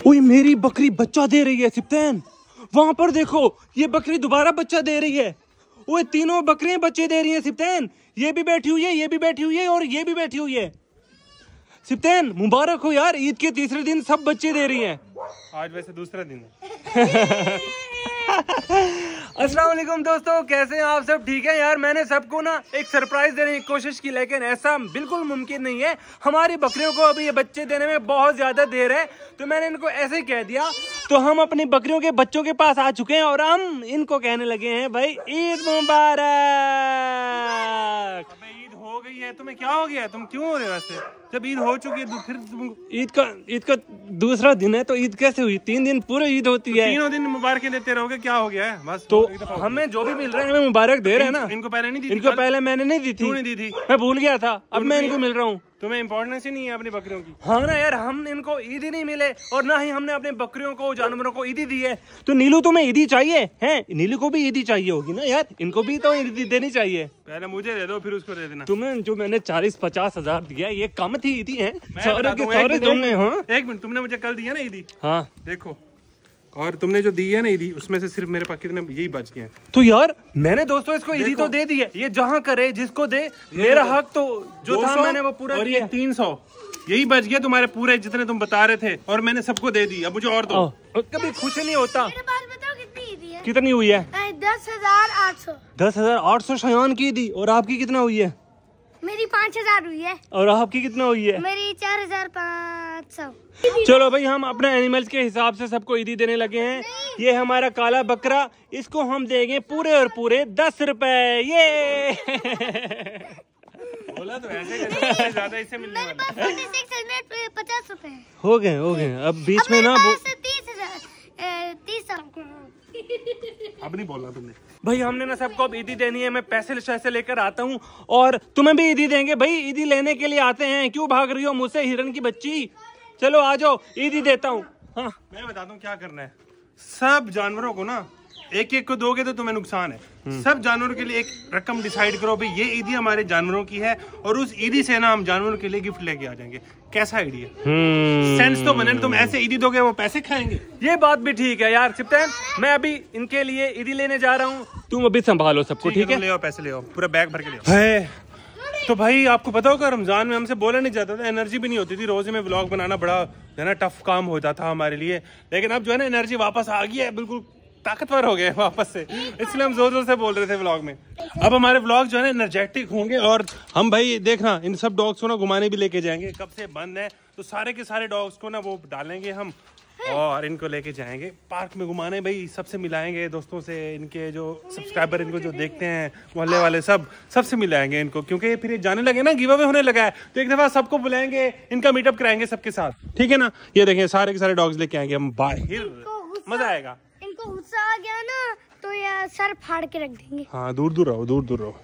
ओए मेरी बकरी बच्चा दे रही है सिप्तैन, वहां पर देखो ये बकरी दोबारा बच्चा दे रही है। ओए तीनों बकरियां बच्चे दे रही हैं सिप्तैन, ये भी बैठी हुई है, ये भी बैठी हुई है और ये भी बैठी हुई है। सिप्तैन मुबारक हो यार, ईद के तीसरे दिन सब बच्चे दे रही हैं। आज वैसे दूसरा दिन है। अस्सलाम वालेकुम दोस्तों, कैसे हैं आप सब? ठीक है यार, मैंने सबको ना एक सरप्राइज देने की कोशिश की, लेकिन ऐसा बिल्कुल मुमकिन नहीं है। हमारी बकरियों को अभी ये बच्चे देने में बहुत ज्यादा देर है, तो मैंने इनको ऐसे ही कह दिया। तो हम अपनी बकरियों के बच्चों के पास आ चुके हैं और हम इनको कहने लगे हैं भाई ईद मुबारक। अबे ईद हो गई है, तुम्हें क्या हो गया? तुम क्यों हो रहे हो वैसे? जब ईद हो चुकी है तो फिर तुम ईद का दूसरा दिन है, तो ईद कैसे हुई? 3 दिन पूरे ईद होती है। तीनों दिन मुबारक देते रहोगे, क्या हो गया है? बस तो हमें जो भी मिल रहा है हमें मुबारक दे रहे हैं ना। इनको पहले नहीं दी थी? इनको पहले मैंने नहीं दी थी। क्यों नहीं दी थी? मैं भूल गया था, अब मैं इनको मिल रहा हूँ। तुम्हें इम्पोर्टेंस ही नहीं है अपनी बकरियों की? हाँ ना यार, हम इनको ईद ही नहीं मिले और ना ही हमने अपने बकरियों को जानवरों को ईदी दी है। तो नीलू तुम्हें ईदी चाहिए है? नीलू को भी ईदी चाहिए होगी ना यार, इनको भी तो ईदी देनी चाहिए। पहले मुझे दे दो फिर उसको दे देना। तुम्हें जो मैंने 40-50 हजार दिया ये कम थी ईदी है? एक मिनट, तुमने मुझे कल दिया ना ईदी? हाँ देखो, और तुमने जो दी है ना ईदी, उसमें से सिर्फ मेरे पास कितने यही बच गए हैं। तो यार मैंने दोस्तों इसको ईदी तो दे दी है, ये जहाँ करे जिसको दे, मेरा हक तो जो था मैंने वो पूरा और ये 300 यही बच गया तुम्हारे पूरे जितने तुम बता रहे थे, और मैंने सबको दे दी। अब मुझे और दो। कभी खुश नहीं होता। मेरे पास बताओ कितनी ईदी है? कितनी हुई है? 10,800। 10,800 शयान की दी। और आपकी कितना हुई है? मेरी 5,000 हुई है। और आपकी कितना हुई है? मेरी 4,500। चलो भाई, हम अपने एनिमल्स के हिसाब से सबको ईदी देने लगे हैं। ये हमारा काला बकरा, इसको हम देंगे पूरे और पूरे 10 रुपए। ये बोला तो ऐसे ज्यादा इससे मिलने मेरे पास 50 रुपए है। हो गए। अब बीच में ना 30,000। अब नहीं बोलना तुमने। भाई हमने ना सबको अब ईदी देनी है। मैं पैसे लेकर आता हूँ और तुम्हें भी ईदी देंगे। भाई ईदी लेने के लिए आते हैं, क्यों भाग रही हो मुझसे हिरन की बच्ची? चलो आ जाओ, ईदी देता हूँ। हाँ मैं बता दूं क्या करना है। सब जानवरों को ना एक एक को दोगे तो तुम्हें नुकसान है। सब जानवरों के लिए एक रकम डिसाइड करो, भाई ये ईदी हमारे जानवरों की है, और उस ईदी से ना हम जानवरों के लिए गिफ्ट लेके आ जाएंगे। कैसा आइडिया? सेंस तो बने। तुम ऐसे ईदी दोगे वो पैसे खाएंगे। ये बात भी ठीक है यार सिप्तैन, मैं अभी इनके लिए ईदी लेने जा रहा हूँ, तुम अभी संभालो सबको। ठीक है, ले आओ पैसे, ले आओ पूरा बैग भर के ले आओ। तो भाई आपको पता होगा रमजान में हमसे बोला नहीं जाता था, एनर्जी भी नहीं होती थी। रोज में व्लॉग बनाना बड़ा है ना टफ काम होता था हमारे लिए, लेकिन अब जो है ना एनर्जी वापस आ गई है, बिल्कुल ताकतवर हो गए वापस से, इसलिए हम जोर जोर से बोल रहे थे व्लॉग में। अब हमारे व्लॉग जो है ना एनर्जेटिक होंगे, और हम भाई देखना इन सब डॉग्स को ना घुमाने भी लेके जाएंगे। कब से बंद है तो सारे के सारे डॉग्स को ना वो डालेंगे हम, और इनको लेके जाएंगे पार्क में घुमाने। भाई सबसे मिलाएंगे दोस्तों से, इनके जो सब्सक्राइबर इनको जो देखते हैं मोहल्ले वाले सबसे मिलाएंगे इनको, क्योंकि फिर ये जाने लगे ना, गिव अवे होने लगा है, तो एक दफा सबको बुलाएंगे, इनका मीटअप कराएंगे सबके साथ। ठीक है ना? ये देखें सारे के सारे डॉग्स लेके आएंगे हम बाहर, मजा आएगा। इनको गुस्सा आ गया ना तो ये सर फाड़ के रख देंगे। हाँ दूर दूर रहो, दूर दूर रहो,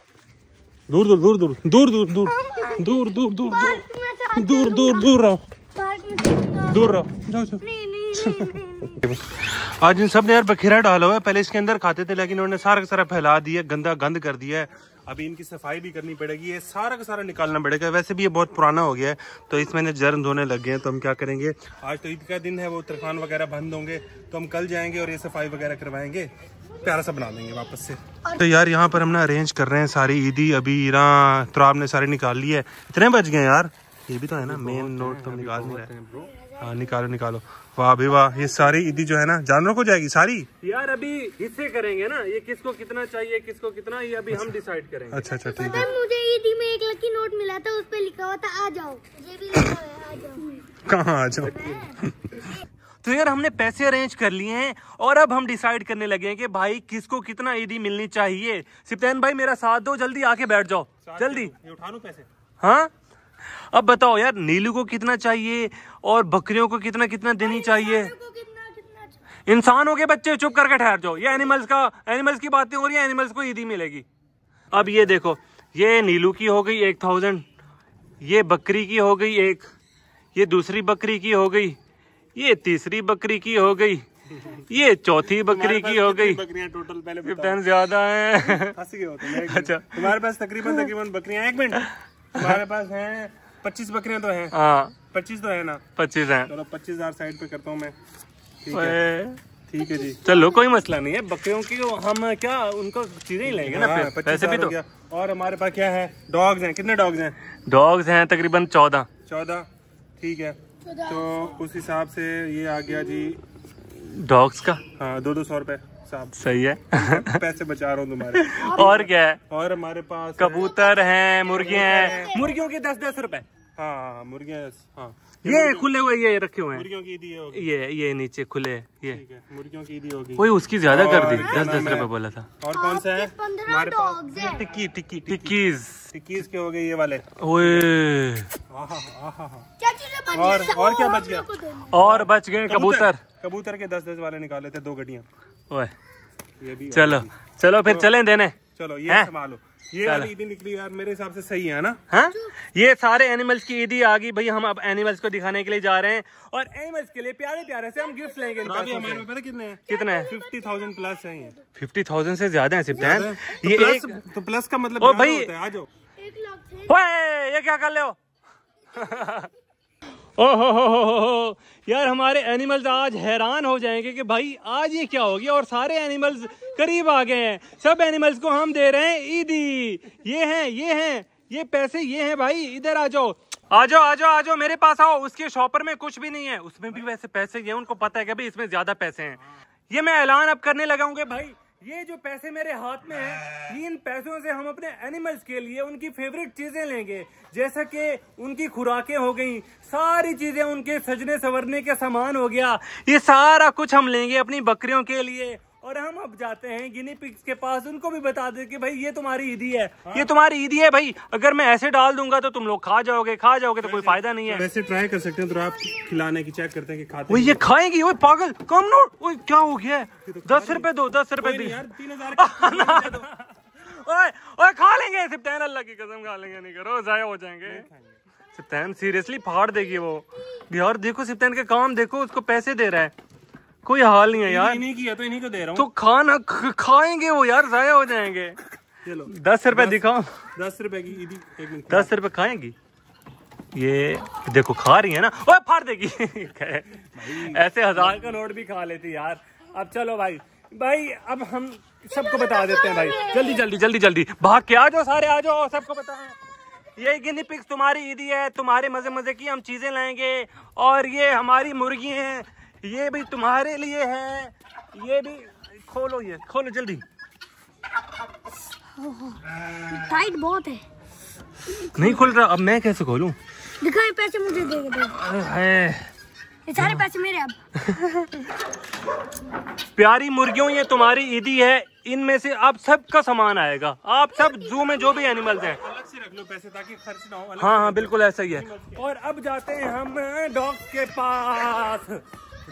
दूर रहो। आज इन सब ने यार बखेरा डाला हुआ है। पहले इसके अंदर खाते थे, लेकिन उन्होंने सारा का सारा फैला दिया, गंदा गंद कर दिया है। अभी इनकी सफाई भी करनी पड़ेगी, ये सारा का सारा निकालना पड़ेगा। वैसे भी ये बहुत पुराना हो गया है, तो इसमें जर्म धोने लग गए हैं। तो हम क्या करेंगे, आज तो ईद का दिन है, वो तरखान वगैरह बंद होंगे, तो हम कल जाएंगे और ये सफाई वगैरह करवाएंगे, प्यारा सा बना देंगे वापस से। तो यार यहाँ पर हम ना अरेंज कर रहे हैं सारी ईदी। अभी ना तुराब ने सारी निकाल ली है। इतने बच गए यार, ये भी तो है ना मेन नोट, तो निकाल नहीं रहे। हाँ निकालो। वाह भाई वाह, ये सारी ईदी जो है ना जानवरों को जाएगी सारी। यार अभी हिस्से करेंगे ना, ये किसको कितना चाहिए, किसको कितना, ये अभी हम डिसाइड करेंगे। अच्छा ठीक है। मुझे ईदी में एक लकी नोट मिला था, उस पे लिखा हुआ था आ जाओ। मुझे भी लिखा है आ जाओ। कहाँ आ जाओ? तो यार हमने पैसे अरेंज कर लिए हैं, और अब हम डिसाइड करने लगे हैं कि भाई किसको कितना ईदी मिलनी चाहिए। सिप्तैन भाई मेरा साथ दो, जल्दी आके बैठ जाओ, जल्दी। उठा लूं पैसे? हाँ अब बताओ यार, नीलू को कितना चाहिए और बकरियों को कितना कितना देनी चाहिए? इंसानों के बच्चे चुप करके ठहर जाओ, ये एनिमल्स की बातें हो रही है, एनिमल्स को ईदी मिलेगी। अब ये देखो, ये नीलू की हो गई 1000, ये बकरी की हो गई 1, ये दूसरी बकरी की हो गई, ये तीसरी बकरी की हो गई, ये चौथी बकरी की हो गई। बकरियां टोटल पहले ज्यादा है। अच्छा तुम्हारे पास तकरीबन बकरियां, 1 मिनट, तुम्हारे पास हैं 25 बकरियां तो हैं। हाँ 25 तो है ना? 25 हैं। चलो 25,000 साइड पे करता हूँ मैं। ठीक है जी। चलो कोई मसला नहीं है, बकरियों की हम क्या उनको चीजें ही लेंगे ना, पैसे भी तो। और हमारे पास क्या है? डॉग्स हैं। कितने डॉग्स हैं? डॉग्स हैं तकरीबन 14। ठीक है, तो उस हिसाब से ये आ गया जी डॉग्स का। हाँ 200 रुपए साहब। सही है। पैसे बचा रहा हूँ तुम्हारे। और क्या है? और हमारे पास कबूतर हैं, मुर्गियां हैं। मुर्गियों के 10-10 रुपए। हाँ मुर्गियाँ। हाँ ये खुले हुए ये रखे हुए हैं। मुर्गियों की ईदी होगी। ये नीचे खुले ये। ठीक है, मुर्गियों की ईदी होगी। वही उसकी ज्यादा कर दी, 10-10 रुपए बोला था। और कौन सा है? 15 हमारे पास डॉग्स हैं। टिक्कीज के हो गए ये वाले। ओए चाचू ने बच और गया। क्या बच गया? और बच गए कबूतर। कबूतर के 10-10 वाले निकाले थे, 2 गड्डियाँ। ओए ये भी चलो फिर चलें देने। चलो ये संभालो। ये वाली ईदी निकली यार, मेरे हिसाब से सही है ना? हाँ ये सारे एनिमल्स की ईदी आ गई भाई। हम अब एनिमल्स को दिखाने के लिए जा रहे हैं और एनिमल्स के लिए प्यारे प्यारे से हम गिफ्ट लेंगे। हमारे पास पता कितने हैं? कितने हैं? 50,000 प्लस है। 50,000 से ज्यादा है सिप्तान। ये प्लस, एक तो प्लस का मतलब ओ भाई होता है। आ जाओ। 1 लाख थे। ओए ये क्या कर ले हो? हो यार हमारे एनिमल्स आज हैरान हो जाएंगे कि भाई आज ये क्या हो गया। और सारे एनिमल्स करीब आ गए हैं। सब एनिमल्स को हम दे रहे हैं ईदी। ये पैसे ये हैं भाई। इधर आ जाओ मेरे पास आओ। उसके शॉपर में कुछ भी नहीं है, उसमें भी वैसे पैसे ये उनको पता है कि भाई इसमें ज्यादा पैसे हैं। ये मैं ऐलान अब करने लगा हूँ कि भाई ये जो पैसे मेरे हाथ में हैं, इन पैसों से हम अपने एनिमल्स के लिए उनकी फेवरेट चीजें लेंगे। जैसा कि उनकी खुराकें हो गई, सारी चीजें, उनके सजने संवरने के सामान हो गया, ये सारा कुछ हम लेंगे अपनी बकरियों के लिए। और हम अब जाते हैं गिनी पिग्स के पास, उनको भी बता दे कि भाई ये तुम्हारी ईदी है। ये तुम्हारी ईदी है भाई। अगर मैं ऐसे डाल दूंगा तो तुम लोग खा जाओगे तो कोई फायदा नहीं है। वैसे ट्राई कर सकते हैं, तो आप खिलाने की चेक करते हैं कि खाते हैं। ये खाएंगी? ओए पागल, कम नोट। ओए क्या हो गया है? 10 रुपए दो, 10 रुपए दी यार। 3,000 ओए खा लेंगे सिप्तान, अल्लाह की कसम खा लेंगे। नहीं करो, जाया हो जाएंगे। सिप्तान सीरियसली फाड़ देगी वो यार। देखो सिप्तान का काम देखो, उसको पैसे दे रहा है। कोई हाल नहीं है यार। इन्हीं की है तो इन्हीं को दे रहा हूँ। तो खाना खाएंगे वो यार, जाया हो जाएंगे। चलो 10 रुपए दिखाओ। 10 रुपए की ईदी। 10 रुपए खाएंगी ये? देखो खा रही है ना। ओए फाड़ देगी। ऐसे 1000 का नोट भी खा लेती यार। अब चलो भाई अब हम सबको बता देते हैं भाई। जल्दी भाग के आ जाओ, सारे आ जाओ, सबको बताएं। ये गिनी पिग्स तुम्हारी ईदी है, तुम्हारे मजे की हम चीजें लाएंगे। और ये हमारी मुर्गी हैं, ये भी तुम्हारे लिए है। ये भी खोलो जल्दी। टाइट बहुत है। नहीं खुल रहा। अब मैं कैसे खोलूं? दिखाए पैसे मुझे दे। ये सारे पैसे मेरे। अब प्यारी मुर्गियों, ये तुम्हारी ईदी है। इनमें से आप सबका सामान आएगा। आप सब जू में जो भी एनिमल्स हैं अलग से रख लो पैसे, ताकि खर्च ना हो। हाँ बिल्कुल ऐसा ही है। और अब जाते हैं हम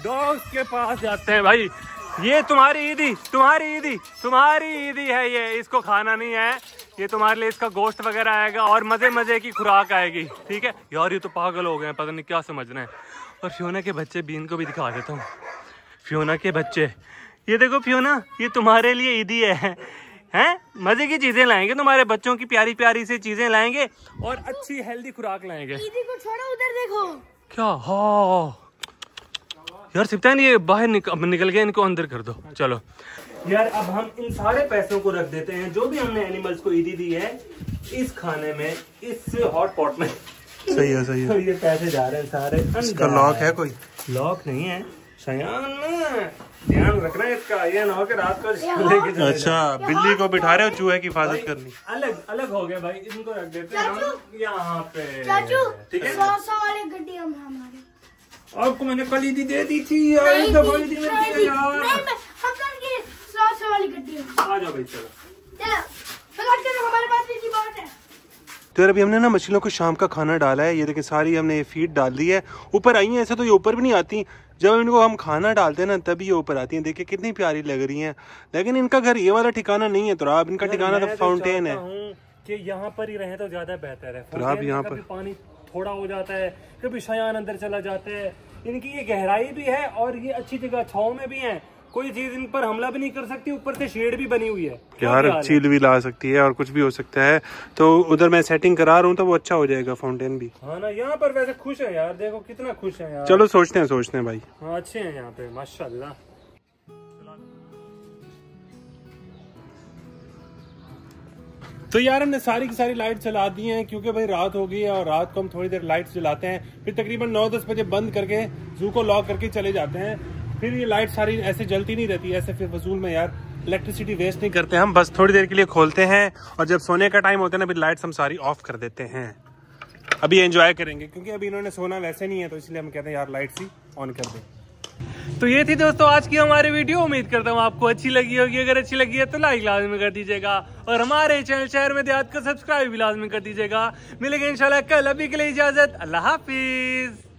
डॉग्स के पास जाते हैं भाई। ये तुम्हारी ईदी है। ये इसको खाना नहीं है, ये तुम्हारे लिए इसका गोश्त वगैरह आएगा और मजे की खुराक आएगी। ठीक है यार। ये तो पागल हो गए हैं, पता नहीं क्या समझ रहे हैं। और फियोना के बच्चे भी, इनको भी दिखा देता हूँ। फियोना के बच्चे, ये देखो फियोना, ये तुम्हारे लिए ईदी है। हैं मजे की चीजें लाएंगे, तुम्हारे बच्चों की प्यारी प्यारी सी चीजें लाएंगे और अच्छी हेल्दी खुराक लाएंगे। ईदी को छोड़ो, उधर देखो क्या। हाँ यार सिप्तान, ये बाहर निकल गया, इनको अंदर कर दो। चलो यार अब हम इन सारे पैसों को रख देते हैं, जो भी हमने एनिमल्स को ईदी दी है, इस खाने में, इस हॉट पॉट में। सही है। तो ये पैसे जा रहे हैं सारे। इसका लॉक है? कोई लॉक नहीं है शयान, ध्यान रखना है इसका। ये ना हो कि रात को लेके चले। अच्छा, बिल्ली को बिठा रहे हो चूहे की हिफाजत करनी। अलग हो गया भाई। इनको रख देते हैं हम यहाँ पे। चाचू ठीक है। 100 वाले गड्डी हम हमारे। आपको मैंने कल ईदी दे दी थी यार। नहीं, दफा ईदी मिलती है यार। हम कल 100 वाली गड्डी। आ जाओ भाई चलो। हमारे पास भी बहुत है। तो यार अभी हमने ना मछलियों को शाम का खाना डाला है। ये देखिए सारी हमने ये फीड डाल दी है। ऊपर आई हैं, ऐसे तो ये ऊपर भी नहीं आती। जब इनको हम खाना डालते हैं ना, तभी ये ऊपर आती हैं। देखिए कितनी प्यारी लग रही हैं। लेकिन इनका घर ये वाला ठिकाना नहीं है। तो आप इनका ठिकाना तो फाउंटेन है कि यहाँ पर ही रहे तो ज्यादा बेहतर है। तो आप यहाँ पर पानी थोड़ा हो जाता है, कभी शयान अंदर चला जाता है। इनकी ये गहराई भी है और ये अच्छी जगह छाँव में भी है। कोई चीज इन पर हमला भी नहीं कर सकती, ऊपर से शेड भी बनी हुई है यार। चील भी ला सकती है और कुछ भी हो सकता है, तो उधर मैं सेटिंग करा रहा हूँ तो वो अच्छा हो जाएगा फाउंटेन भी। हाँ ना, यहाँ पर वैसे खुश है यार, देखो कितना खुश है यार। चलो सोचते हैं भाई। हाँ अच्छे हैं यहाँ पे माशाल्लाह। तो यार हमने सारी की सारी लाइट जला दी हैं, क्योंकि भाई रात हो गई है और रात को हम थोड़ी देर लाइट जलाते हैं, फिर तकरीबन 9-10 बजे बंद करके जू को लॉक करके चले जाते हैं। फिर ये लाइट सारी ऐसे जलती नहीं रहती, ऐसे फिर फजूल में यार इलेक्ट्रिसिटी वेस्ट नहीं करते हम, बस थोड़ी देर के लिए खोलते हैं और जब सोने का टाइम होता है ना, फिर लाइट्स हम सारी ऑफ कर देते हैं। अभी एंजॉय करेंगे क्योंकि अभी इन्होंने सोना वैसे नहीं है, तो इसलिए हम कहते हैं यार लाइट्स ही ऑन कर दें। तो ये थी दोस्तों आज की हमारी वीडियो, उम्मीद करता हूँ आपको अच्छी लगी होगी। अगर अच्छी लगी है तो लाइक लाजमी कर दीजिएगा और हमारे चैनल शहर में देहात को सब्सक्राइब भी लाजमी कर दीजिएगा। मिलेंगे इंशाल्लाह कल, अभी के लिए इजाजत, अल्लाह हाफिज।